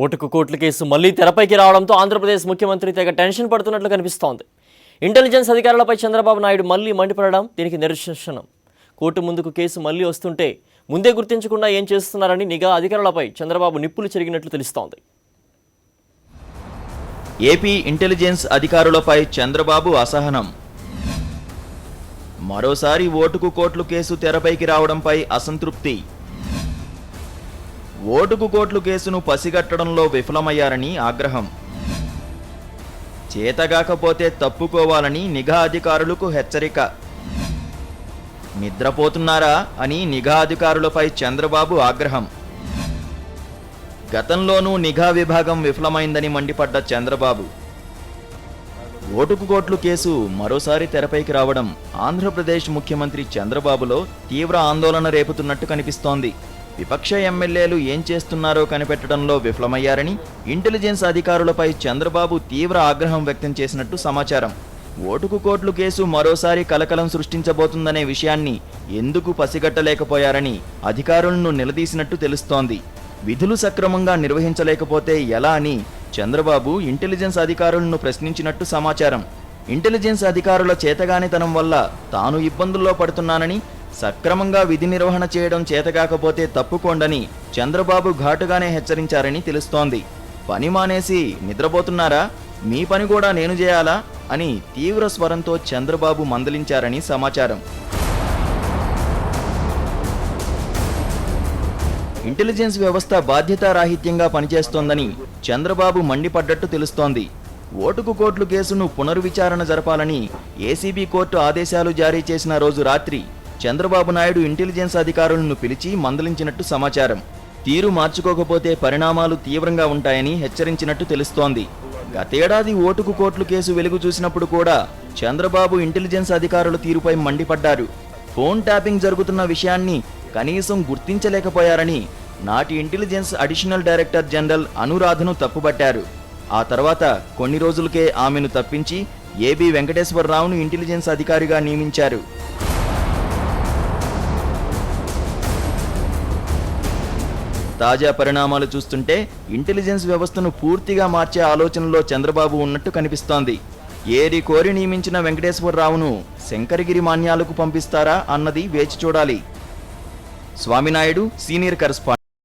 ఓటుకు కోట్ల కేసు మళ్లీ తెరపైకి రావడంతో ఆంధ్రప్రదేశ్ ముఖ్యమంత్రి తెగ టెన్షన్ పడుతున్నట్లు కనిపిస్తోంది. ఇంటెలిజెన్స్ అధికారులపై చంద్రబాబు నాయుడు మళ్లీ మండిపడడం దీనికి నిదర్శనం. కోర్టు ముందుకు కేసు మళ్లీ వస్తుంటే ముందే గుర్తించకుండా ఏం చేస్తున్నారని నిఘా అధికారులపై చంద్రబాబు నిప్పులు చెరిగినట్లు తెలుస్తోంది. ఏపీ ఇంటెలిజెన్స్ అధికారులపై చంద్రబాబు అసహనం. మరోసారి ఓటుకు కోట్లు కేసు తెరపైకి రావడంపై అసంతృప్తి. ఓటుకు కోట్లు కేసును పసిగట్టడంలో విఫలమయ్యారని ఆగ్రహం. చేతగాకపోతే తప్పుకోవాలని నిఘా అధికారులకు హెచ్చరిక. నిద్రపోతున్నారా అని నిఘా అధికారులపై చంద్రబాబు ఆగ్రహం. గతంలోనూ నిఘా విభాగం విఫలమైందని మండిపడ్డ చంద్రబాబు ఓటుకు కోట్లు కేసు మరోసారి తెరపైకి రావడం ఆంధ్రప్రదేశ్ ముఖ్యమంత్రి చంద్రబాబులో తీవ్ర ఆందోళన రేపుతున్నట్టు కనిపిస్తోంది. విపక్ష ఎమ్మెల్యేలు ఏం చేస్తున్నారో కనిపెట్టడంలో విఫలమయ్యారని ఇంటెలిజెన్స్ అధికారులపై చంద్రబాబు తీవ్ర ఆగ్రహం వ్యక్తం చేసినట్టు సమాచారం. ఓటుకు కోట్లు కేసు మరోసారి కలకలం సృష్టించబోతుందనే విషయాన్ని ఎందుకు పసిగట్టలేకపోయారని అధికారులను నిలదీసినట్టు తెలుస్తోంది. విధులు సక్రమంగా నిర్వహించలేకపోతే ఎలా అని చంద్రబాబు ఇంటెలిజెన్స్ అధికారులను ప్రశ్నించినట్టు సమాచారం. ఇంటెలిజెన్స్ అధికారుల చేతగానితనం వల్ల తాను ఇబ్బందుల్లో పడుతున్నానని, సక్రమంగా విధి నిర్వహణ చేయడం చేతగాకపోతే తప్పుకోండని చంద్రబాబు ఘాటుగానే హెచ్చరించారని తెలుస్తోంది. పని మానేసి నిద్రపోతున్నారా, మీ పని కూడా నేను చేయాలా అని తీవ్ర స్వరంతో చంద్రబాబు మందలించారని సమాచారం. ఇంటెలిజెన్స్ వ్యవస్థ బాధ్యతారాహిత్యంగా పనిచేస్తోందని చంద్రబాబు మండిపడ్డట్టు తెలుస్తోంది. ఓటుకు కోట్లు కేసును పునర్విచారణ జరపాలని ఏసీబీ కోర్టు ఆదేశాలు జారీ చేసిన రోజు రాత్రి చంద్రబాబు నాయుడు ఇంటెలిజెన్స్ అధికారులను పిలిచి మందలించినట్టు సమాచారం. తీరు మార్చుకోకపోతే పరిణామాలు తీవ్రంగా ఉంటాయని హెచ్చరించినట్టు తెలుస్తోంది. గతేడాది ఓటుకు కోట్లు కేసు వెలుగు చూసినప్పుడు కూడా చంద్రబాబు ఇంటెలిజెన్స్ అధికారుల తీరుపై మండిపడ్డారు. ఫోన్ ట్యాపింగ్ జరుగుతున్న విషయాన్ని కనీసం గుర్తించలేకపోయారని నాటి ఇంటెలిజెన్స్ అడిషనల్ డైరెక్టర్ జనరల్ అనురాధను తప్పుపట్టారు. ఆ తర్వాత కొన్ని రోజులకే ఆమెను తప్పించి ఏబీ వెంకటేశ్వరరావును ఇంటెలిజెన్స్ అధికారిగా నియమించారు. తాజా పరిణామాలు చూస్తుంటే ఇంటెలిజెన్స్ వ్యవస్థను పూర్తిగా మార్చే ఆలోచనలో చంద్రబాబు ఉన్నట్టు కనిపిస్తోంది. ఏరి కోరి నియమించిన వెంకటేశ్వరరావును శంకరగిరి మాన్యాలకు పంపిస్తారా అన్నది వేచి చూడాలి. Swami Naidu, senior correspondent.